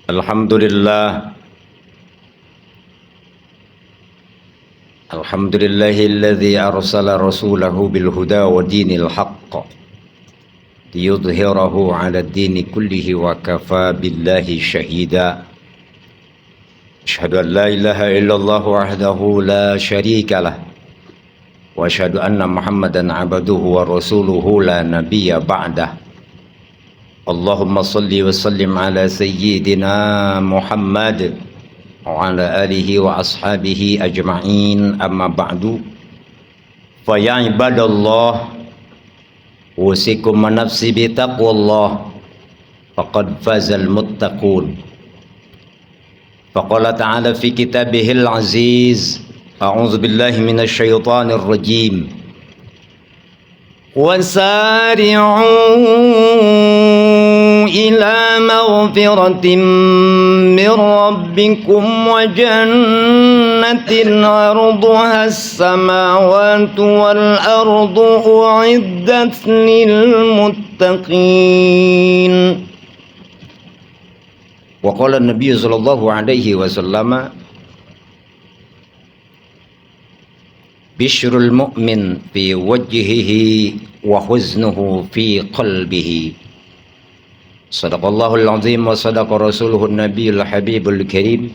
Alhamdulillah. Alhamdulillahilladzi arsala rasulahu bil huda wa dinil haqq liyudhhirahu 'ala ad-dini kullihi wa kafa billahi shahida. Asyhadu an la ilaha illallah wahdahu la syarika lah wa asyhadu anna Muhammadan 'abduhu wa rasuluhu la nabiyya ba'dah. Allahumma salli wa sallim ala sayyidina Muhammad wa ala alihi wa ashabihi ajma'in, amma ba'du. Fa ya ibadallah, usikum wa nafsi bi taqwallah, faqad fazal muttaqun. Faqala ta'ala fi kitabihil aziz, a'udzu billahi minasy syaithanir rajim. وَسَارِعُوا إِلَى مَغْفِرَةٍ مِّن رَّبِّكُمْ وَجَنَّةٍ عَرْضُهَا السَّمَاوَاتُ وَالْأَرْضُ أُعِدَّتْ لِلْمُتَّقِينَ. وقال النبي صلى الله عليه وسلم Bishrul mu'min fi wajhihi wa huznuhu fi qalbihi. Sadaqallahul azim wa sadaqa rasuluhun nabiyul habibul karim.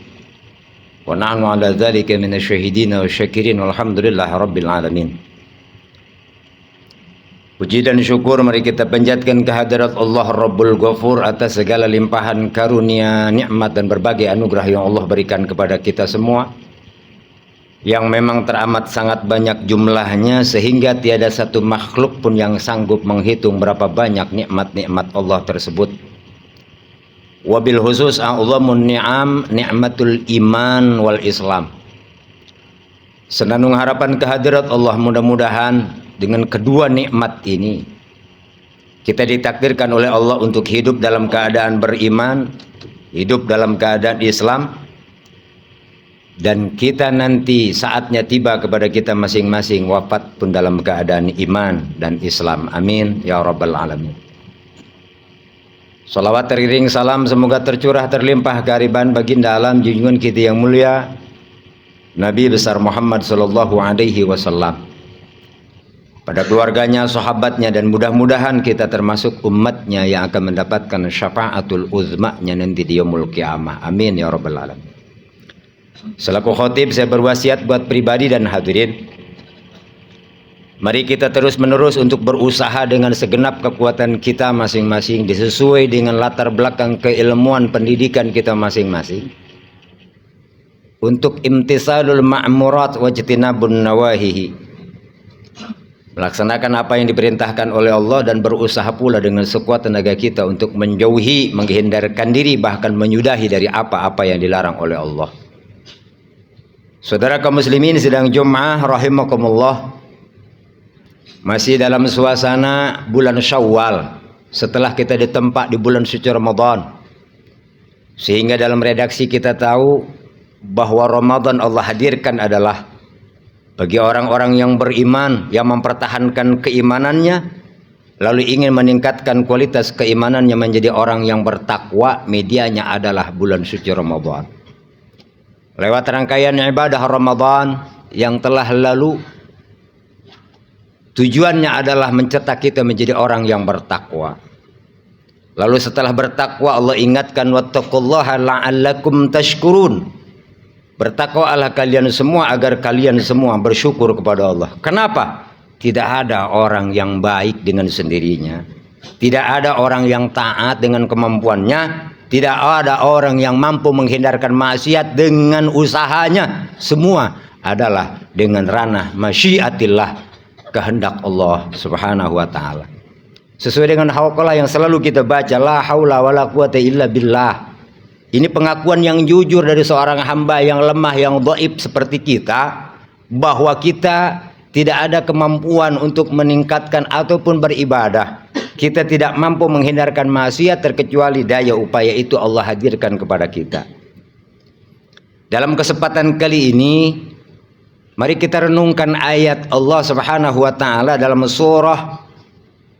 Wa nahnu ala dhalika minasyahidina wa syakirin walhamdulillahi rabbil alamin. Puji dan syukur mari kita panjatkan kehadirat Allah Rabbul Ghafur atas segala limpahan karunia, nikmat dan berbagai anugerah yang Allah berikan kepada kita semua, yang memang teramat sangat banyak jumlahnya sehingga tiada satu makhluk pun yang sanggup menghitung berapa banyak nikmat-nikmat Allah tersebut. Wabil khusus a'udzamun ni'am ni'matul iman wal islam. Senandung harapan kehadirat Allah, mudah-mudahan dengan kedua nikmat ini kita ditakdirkan oleh Allah untuk hidup dalam keadaan beriman, hidup dalam keadaan Islam, dan kita nanti saatnya tiba kepada kita masing-masing wafat pun dalam keadaan iman dan Islam. Amin ya rabbal alamin. Salawat teriring salam semoga tercurah terlimpah kehariban baginda alam junjungan kita yang mulia Nabi besar Muhammad sallallahu alaihi wasallam, pada keluarganya, sahabatnya, dan mudah-mudahan kita termasuk umatnya yang akan mendapatkan syafaatul uzma'nya nanti di yaumul qiyamah. Amin ya rabbal alamin. Selaku khotib saya berwasiat buat pribadi dan hadirin, mari kita terus menerus untuk berusaha dengan segenap kekuatan kita masing-masing, disesuai dengan latar belakang keilmuan pendidikan kita masing-masing, untuk imtisalul ma'murat wajtinabun nawahihi, melaksanakan apa yang diperintahkan oleh Allah dan berusaha pula dengan sekuat tenaga kita untuk menjauhi, menghindarkan diri, bahkan menyudahi dari apa-apa yang dilarang oleh Allah. Saudara kaum muslimin sedang Jum'ah rahimakumullah, masih dalam suasana bulan Syawal setelah kita ditempa di bulan suci Ramadan, sehingga dalam redaksi kita tahu bahwa Ramadan Allah hadirkan adalah bagi orang-orang yang beriman, yang mempertahankan keimanannya lalu ingin meningkatkan kualitas keimanannya menjadi orang yang bertakwa. Medianya adalah bulan suci Ramadan. Lewat rangkaian ibadah Ramadan yang telah lalu, tujuannya adalah mencetak kita menjadi orang yang bertakwa. Lalu setelah bertakwa, Allah ingatkan wattaqullaha la'allakum tashkurun. Bertakwalah kalian semua agar kalian semua bersyukur kepada Allah. Kenapa? Tidak ada orang yang baik dengan sendirinya. Tidak ada orang yang taat dengan kemampuannya. Tidak ada orang yang mampu menghindarkan maksiat dengan usahanya. Semua adalah dengan ranah masyiatillah, kehendak Allah subhanahu wa ta'ala. Sesuai dengan haqalah yang selalu kita baca, la haula wa la quwata illa billah. Ini pengakuan yang jujur dari seorang hamba yang lemah, yang dhaif seperti kita, bahwa kita tidak ada kemampuan untuk meningkatkan ataupun beribadah. Kita tidak mampu menghindarkan maksiat terkecuali daya upaya itu Allah hadirkan kepada kita. Dalam kesempatan kali ini, mari kita renungkan ayat Allah Subhanahu wa taala dalam surah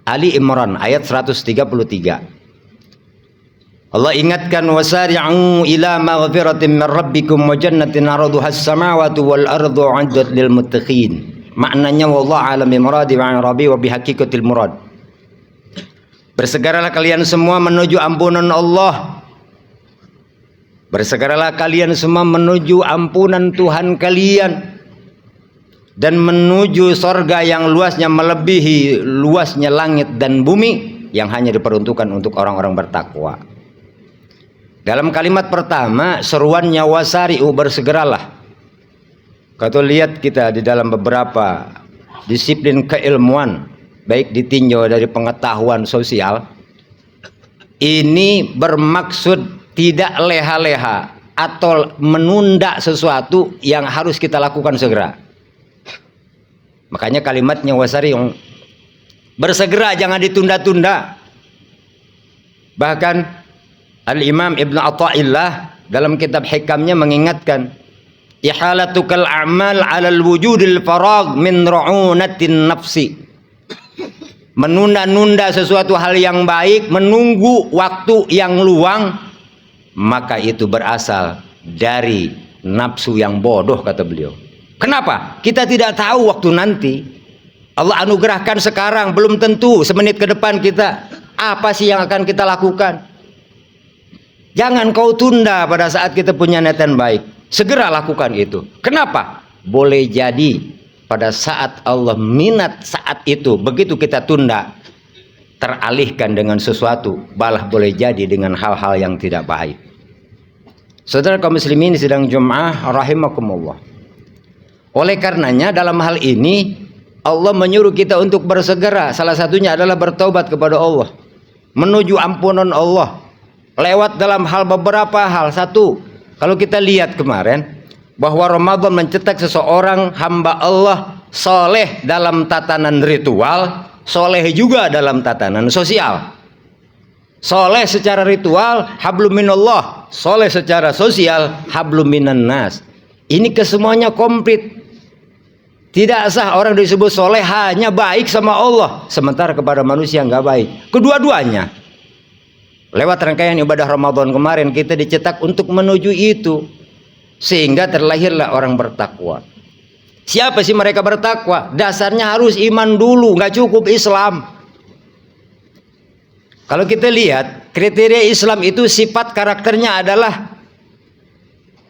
Ali Imran ayat 133. Allah ingatkan wasari'u ila maghfiratin min rabbikum wa jannatin 'arduha as-samawati wal ardu 'iddat lil muttaqin. Maknanya wallahu a'lam bimuradi wa arabi wa bihaqiqatil murad. Bersegeralah kalian semua menuju ampunan Allah. Bersegeralah kalian semua menuju ampunan Tuhan kalian dan menuju sorga yang luasnya melebihi luasnya langit dan bumi yang hanya diperuntukkan untuk orang-orang bertakwa. Dalam kalimat pertama seruannya wasari'u, bersegeralah. Kalau lihat kita di dalam beberapa disiplin keilmuan, baik ditinjau dari pengetahuan sosial, ini bermaksud tidak leha-leha atau menunda sesuatu yang harus kita lakukan segera. Makanya kalimatnya wasari'u, bersegera, jangan ditunda-tunda. Bahkan Al-Imam Ibn Atha'illah dalam kitab hikamnya mengingatkan, ihalatukal a'mal 'alal wujudil faragh min ru'unatin nafsi. Menunda-nunda sesuatu hal yang baik, menunggu waktu yang luang, maka itu berasal dari nafsu yang bodoh, kata beliau. Kenapa? Kita tidak tahu waktu nanti. Allah anugerahkan sekarang, belum tentu semenit ke depan kita apa sih yang akan kita lakukan. Jangan kau tunda pada saat kita punya niatan baik. Segera lakukan itu. Kenapa? Boleh jadi pada saat Allah minat saat itu, begitu kita tunda, teralihkan dengan sesuatu, malah boleh jadi dengan hal-hal yang tidak baik. Saudara kaum muslimin sedang Jum'ah rahimakumullah. Oleh karenanya dalam hal ini Allah menyuruh kita untuk bersegera. Salah satunya adalah bertobat kepada Allah, menuju ampunan Allah. Lewat dalam hal beberapa hal. Satu, kalau kita lihat kemarin bahwa Ramadan mencetak seseorang hamba Allah soleh dalam tatanan ritual, soleh juga dalam tatanan sosial. Soleh secara ritual, hablum minallah. Soleh secara sosial, hablum minan nas. Ini kesemuanya komplit. Tidak sah orang disebut soleh hanya baik sama Allah, sementara kepada manusia nggak baik. Kedua-duanya. Lewat rangkaian ibadah Ramadan kemarin kita dicetak untuk menuju itu, sehingga terlahirlah orang bertakwa. Siapa sih mereka bertakwa? Dasarnya harus iman dulu, nggak cukup Islam. Kalau kita lihat kriteria Islam itu sifat karakternya adalah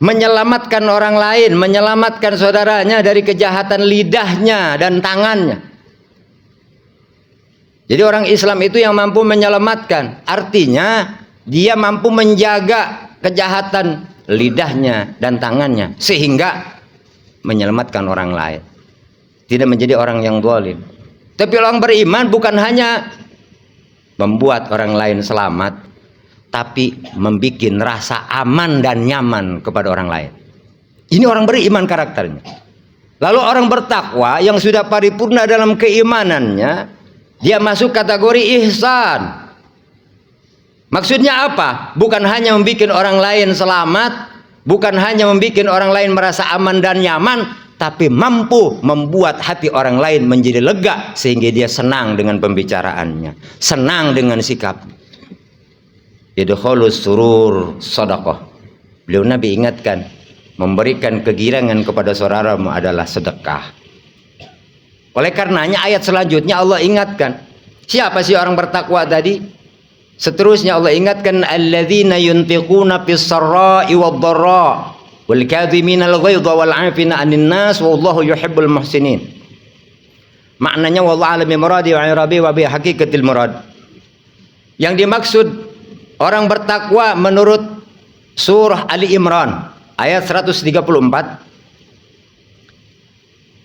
menyelamatkan orang lain, menyelamatkan saudaranya dari kejahatan lidahnya dan tangannya. Jadi orang Islam itu yang mampu menyelamatkan, artinya dia mampu menjaga kejahatan lidahnya dan tangannya sehingga menyelamatkan orang lain, tidak menjadi orang yang zalim. Tapi orang beriman bukan hanya membuat orang lain selamat, tapi membuat rasa aman dan nyaman kepada orang lain. Ini orang beriman karakternya. Lalu orang bertakwa yang sudah paripurna dalam keimanannya, dia masuk kategori ihsan. Maksudnya apa? Bukan hanya membuat orang lain selamat, bukan hanya membuat orang lain merasa aman dan nyaman, tapi mampu membuat hati orang lain menjadi lega sehingga dia senang dengan pembicaraannya, senang dengan sikap. Yadkhulus surur shadaqah. Beliau Nabi ingatkan, memberikan kegirangan kepada saudaramu adalah sedekah. Oleh karenanya ayat selanjutnya Allah ingatkan, siapa sih orang bertakwa tadi? Seterusnya Allah ingatkan, alladzina yunfiquna fis sarra'i wad dharra wal kadhiminal ghaidha wal 'afina 'anil nas wallahu yuhibbul muhsinin. Maknanya wallahu a'lam bimuradi wa irabi wa bi haqiqatil murad. Yang dimaksud orang bertakwa menurut surah Ali Imran ayat 134,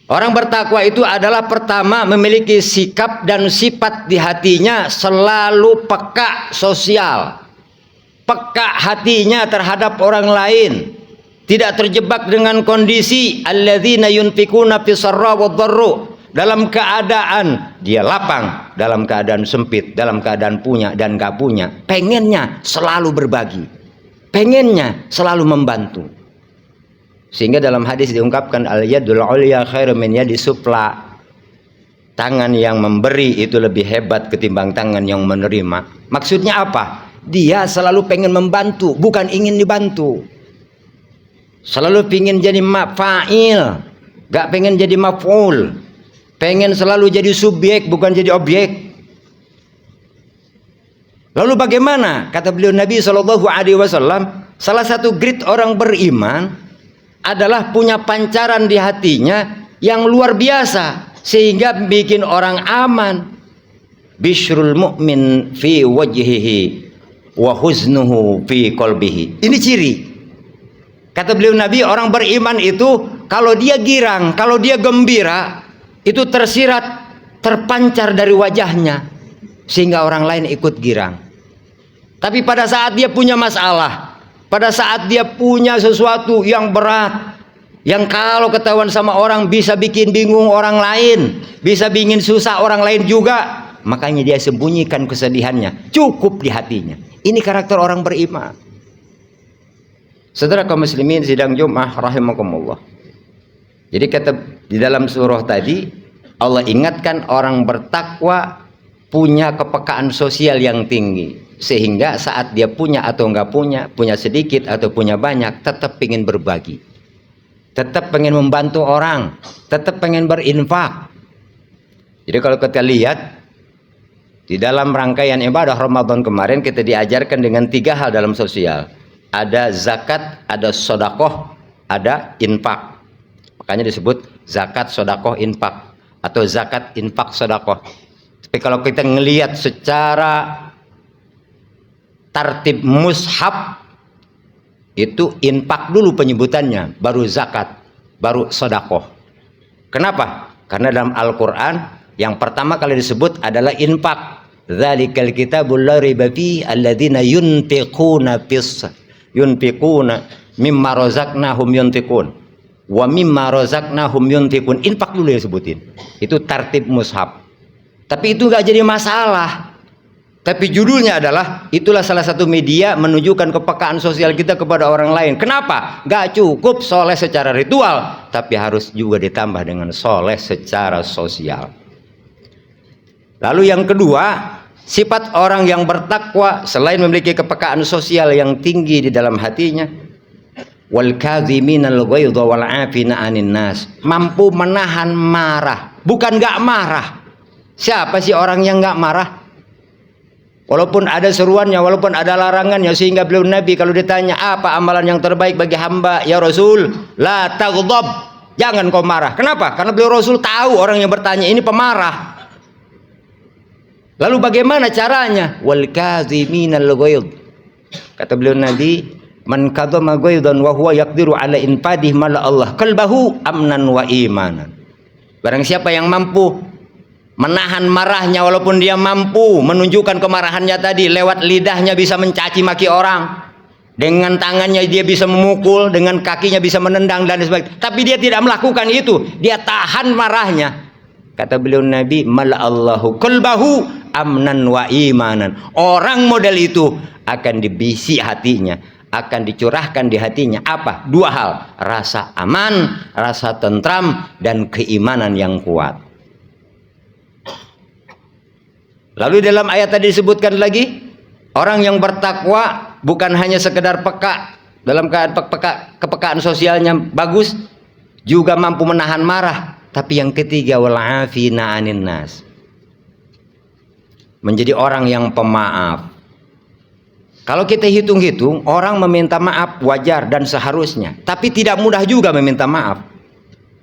orang bertakwa itu adalah pertama memiliki sikap dan sifat di hatinya selalu peka sosial, peka hatinya terhadap orang lain, tidak terjebak dengan kondisi alladzina yunfikuna fis sarra wad dharra, dalam keadaan dia lapang, dalam keadaan sempit, dalam keadaan punya dan gak punya, pengennya selalu berbagi, pengennya selalu membantu. Sehingga dalam hadis diungkapkan al-yadul ulya khairum min yadi sufla. Tangan yang memberi itu lebih hebat ketimbang tangan yang menerima. Maksudnya apa? Dia selalu pengen membantu, bukan ingin dibantu. Selalu pengen jadi fa'il, gak pengen jadi maf'ul. Pengen selalu jadi subjek, bukan jadi objek. Lalu bagaimana? Kata beliau Nabi SAW, salah satu grade orang beriman adalah punya pancaran di hatinya yang luar biasa, sehingga bikin orang aman. Bishrul mu'min fi wajhihi wa huznuhu fi qalbihi. Ini ciri. Kata beliau Nabi, orang beriman itu kalau dia girang, kalau dia gembira, itu tersirat, terpancar dari wajahnya, sehingga orang lain ikut girang. Tapi pada saat dia punya masalah, pada saat dia punya sesuatu yang berat, yang kalau ketahuan sama orang bisa bikin bingung orang lain, bisa bikin susah orang lain juga, makanya dia sembunyikan kesedihannya, cukup di hatinya. Ini karakter orang beriman. Saudara kaum muslimin sidang Jumat rahimakumullah. Jadi kata di dalam surah tadi, Allah ingatkan orang bertakwa punya kepekaan sosial yang tinggi, sehingga saat dia punya atau enggak punya sedikit atau punya banyak, tetap ingin berbagi, tetap pengen membantu orang, tetap pengen berinfak. Jadi kalau kita lihat di dalam rangkaian ibadah Ramadan kemarin, kita diajarkan dengan 3 hal dalam sosial. Ada zakat, ada sodakoh, ada infak. Makanya disebut zakat, sodakoh, infak, atau zakat, infak, sodakoh. Tapi kalau kita ngelihat secara tartib mushaf, itu infak dulu penyebutannya, baru zakat, baru sodakoh. Kenapa? Karena dalam Al-Quran yang pertama kali disebut adalah infak. Dzalikal kitabul la raiba fihi alladzina yunfiquna mimma razaqnahum yunfiqun wa mimma razaqnahum yunfiqun. Infak dulu disebutin. Itu tartib mushaf. Tapi itu enggak jadi masalah. Tapi judulnya adalah, itulah salah satu media menunjukkan kepekaan sosial kita kepada orang lain. Kenapa? Gak cukup soleh secara ritual, tapi harus juga ditambah dengan soleh secara sosial. Lalu yang kedua, sifat orang yang bertakwa selain memiliki kepekaan sosial yang tinggi di dalam hatinya, wal kadhiminal ghaidha wal 'afina 'anil nas, mampu menahan marah, bukan gak marah. Siapa sih orang yang gak marah? Walaupun ada seruannya, walaupun ada larangannya, sehingga beliau Nabi kalau ditanya apa amalan yang terbaik bagi hamba, ya Rasul, la taghdab, jangan kau marah. Kenapa? Karena beliau Rasul tahu orang yang bertanya ini pemarah. Lalu bagaimana caranya? Wal kadhiminal ghaidh. Kata beliau Nabi, man kadhama ghaidhan wa huwa yaqdiru ala infadih mala Allah qalbahu amnan wa imanan. Barang siapa yang mampu menahan marahnya, walaupun dia mampu menunjukkan kemarahannya tadi lewat lidahnya bisa mencaci maki orang, dengan tangannya dia bisa memukul, dengan kakinya bisa menendang dan sebagainya, tapi dia tidak melakukan itu, dia tahan marahnya. Kata beliau Nabi, mala Allahu qalbahu amnan wa imanan. Orang model itu akan dibisi hatinya, akan dicurahkan di hatinya apa? 2 hal, rasa aman, rasa tentram, dan keimanan yang kuat. Lalu dalam ayat tadi disebutkan lagi, orang yang bertakwa bukan hanya sekedar peka, dalam keadaan kepekaan sosialnya bagus, juga mampu menahan marah. Tapi yang ketiga, wal 'afina 'anil nas, menjadi orang yang pemaaf. Kalau kita hitung-hitung, orang meminta maaf wajar dan seharusnya, tapi tidak mudah juga meminta maaf.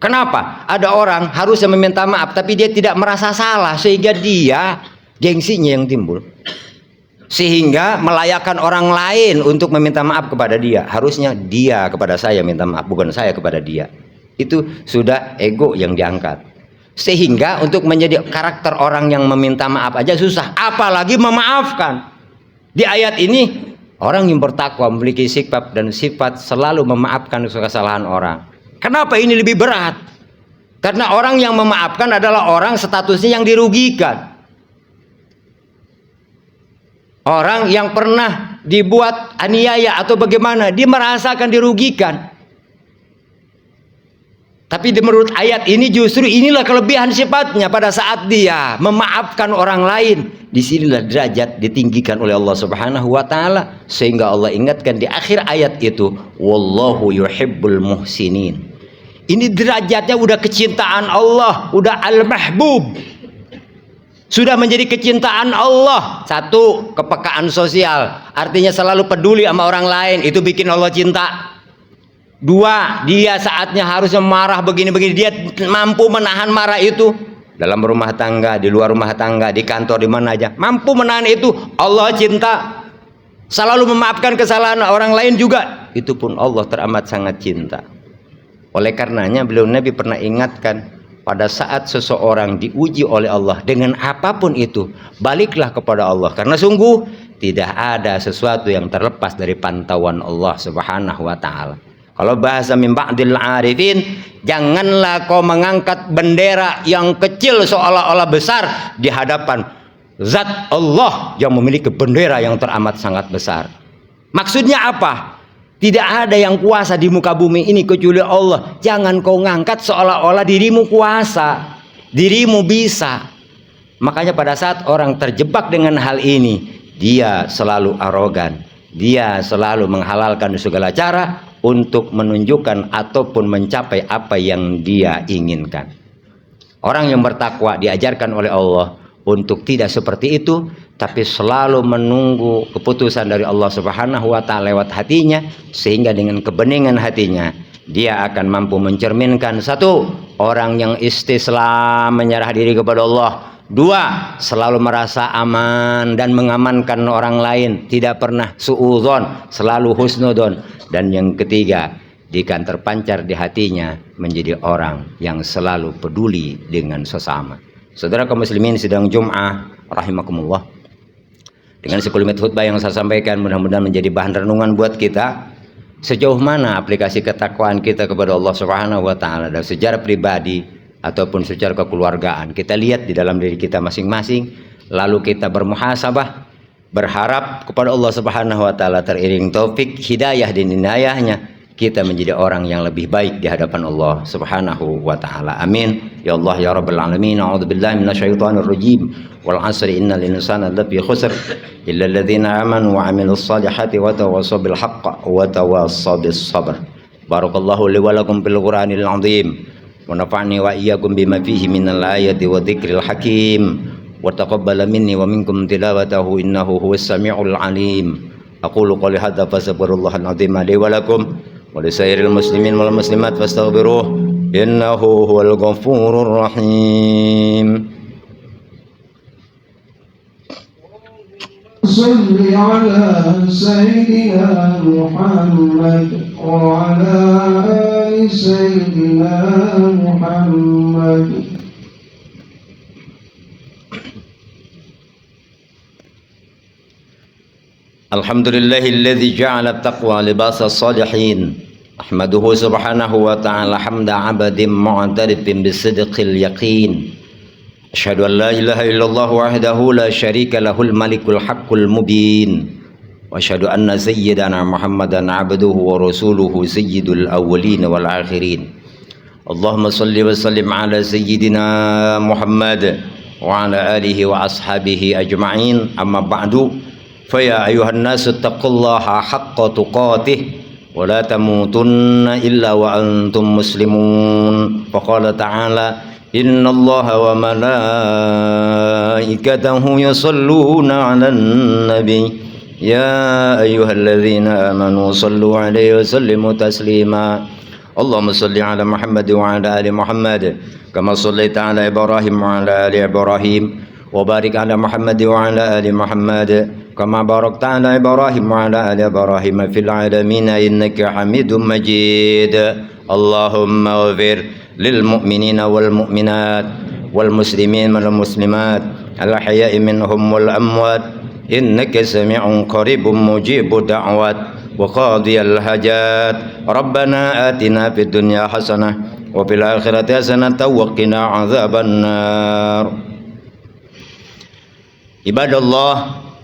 Kenapa? Ada orang harusnya meminta maaf, tapi dia tidak merasa salah, sehingga dia gengsinya yang timbul, sehingga melayakkan orang lain untuk meminta maaf kepada dia. Harusnya dia kepada saya minta maaf, bukan saya kepada dia. Itu sudah ego yang diangkat, sehingga untuk menjadi karakter orang yang meminta maaf aja susah, apalagi memaafkan. Di ayat ini, orang yang bertakwa memiliki sifat dan sifat selalu memaafkan kesalahan orang. Kenapa ini lebih berat? Karena orang yang memaafkan adalah orang statusnya yang dirugikan, orang yang pernah dibuat aniaya atau bagaimana, dia merasakan dirugikan. Tapi menurut ayat ini justru inilah kelebihan sifatnya. Pada saat dia memaafkan orang lain, Disinilah derajat ditinggikan oleh Allah Subhanahu wa taala, sehingga Allah ingatkan di akhir ayat itu, wallahu yuhibbul muhsinin. Ini derajatnya udah kecintaan Allah, udah al-mahbub. Sudah menjadi kecintaan Allah. Satu, kepekaan sosial, artinya selalu peduli sama orang lain, itu bikin Allah cinta. Dua, dia saatnya harusnya marah begini-begini, dia mampu menahan marah itu. Dalam rumah tangga, di luar rumah tangga, di kantor, di mana aja, mampu menahan itu, Allah cinta. Selalu memaafkan kesalahan orang lain juga, itu pun Allah teramat sangat cinta. Oleh karenanya beliau Nabi pernah ingatkan, pada saat seseorang diuji oleh Allah dengan apapun itu, baliklah kepada Allah, karena sungguh tidak ada sesuatu yang terlepas dari pantauan Allah Subhanahu wa taala. Kalau bahasa min ba'dil arifin, janganlah kau mengangkat bendera yang kecil seolah-olah besar di hadapan zat Allah yang memiliki bendera yang teramat sangat besar. Maksudnya apa? Tidak ada yang kuasa di muka bumi ini kecuali Allah. Jangan kau ngangkat seolah-olah dirimu kuasa, dirimu bisa. Makanya pada saat orang terjebak dengan hal ini, dia selalu arogan, dia selalu menghalalkan segala cara untuk menunjukkan ataupun mencapai apa yang dia inginkan. Orang yang bertakwa diajarkan oleh Allah untuk tidak seperti itu, tapi selalu menunggu keputusan dari Allah Subhanahu wa taala lewat hatinya, sehingga dengan kebeningan hatinya dia akan mampu mencerminkan, satu, orang yang istislam, menyerah diri kepada Allah. Dua, selalu merasa aman dan mengamankan orang lain, tidak pernah suudzon, selalu husnudon. Dan yang ketiga, jika terpancar di hatinya menjadi orang yang selalu peduli dengan sesama. Saudara kaum muslimin sidang Jum'ah rahimakumullah, dengan sekelumit khutbah yang saya sampaikan mudah-mudahan menjadi bahan renungan buat kita, sejauh mana aplikasi ketakwaan kita kepada Allah Subhanahu wa taala, dan secara pribadi ataupun secara kekeluargaan kita lihat di dalam diri kita masing-masing, lalu kita bermuhasabah, berharap kepada Allah Subhanahu wa taala teriring taufik, hidayah dan inayahnya, kita menjadi orang yang lebih baik di hadapan Allah Subhanahu wa taala. Amin ya Allah ya rabbal alamin. A'udzubillahi minasyaitonir rajim. Wal 'asri innal insana lafi khusr illa alladzina amanu wa 'amilus solihati wa tawassaw bil haqq wa tawassaw bis sabr. Barakallahu li wa lakum bil Qur'anil 'azim. Wa nafa'ni wa iyyakum bima fihi minal ayati wa dzikril hakim. Wa taqabbal minni wa minkum tilawatahu innahu huwas samiul alim. Aqulu qouli hadza fastaghfirullahal 'azim li wa lakum wa lisairil muslimin wal muslimat fastaghfiruh innahu huwal ghafurur rahim. Salli ala sayyidina Muhammad wa ala ali sayyidina Muhammad. Alhamdulillahilladzi ja'ala at-taqwa libasa as-salihin. Ahmaduhu subhanahu wa ta'ala hamda 'abdin mu'tarifin bisidqil yaqin. Asyhadu an la ilaha illallah wahdahu la syarika lahul malikul haqqul mubin. Wa asyhadu anna sayyidana Muhammadan 'abduhu wa rasuluhu sayyidul awwalin wal akhirin. Allahumma shalli wa sallim ala sayyidina Muhammad wa ala alihi wa ashabihi ajma'in. Amma ba'du. Faya ayuhan nasu taqullaha haqqa tuqatih wa la tamutunna illa wa antum muslimun. Faqala ta'ala innallaha wa malaikatahu yusalluna 'alan nabi ya ayyuhalladzina amanu sallu 'alaihi wa sallimu taslima. Allahumma salli 'ala Muhammad wa 'ala ali Muhammad kama shallaita 'ala Ibrahim wa 'ala ali Ibrahim wa barik 'ala Muhammad wa 'ala ali Muhammad kama barakta 'ala Ibrahim wa 'ala ali Ibrahim fil 'alamin innaka Hamidum Majid. Allahumma ighfir lil mu'minina wal mu'minat wal muslimin wal muslimat al ahya'i minhum wal amwat innaka sami'un qaribun mujibud da'wat wa qadiyal hajat. Rabbana atina fid dunya hasanah wa fil akhirati hasanah wa qina 'adzabannar. Ibadallah,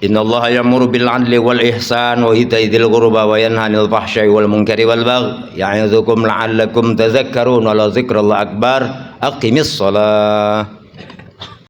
innallaha ya'muru bil 'adli wal ihsan wa ita'i dzil qurba wa yanha 'anil fahsya'i wal munkari wal baghi ya'idzukum la'allakum tadhakkarun wa la dzikrullahi akbar. Aqimis shalah.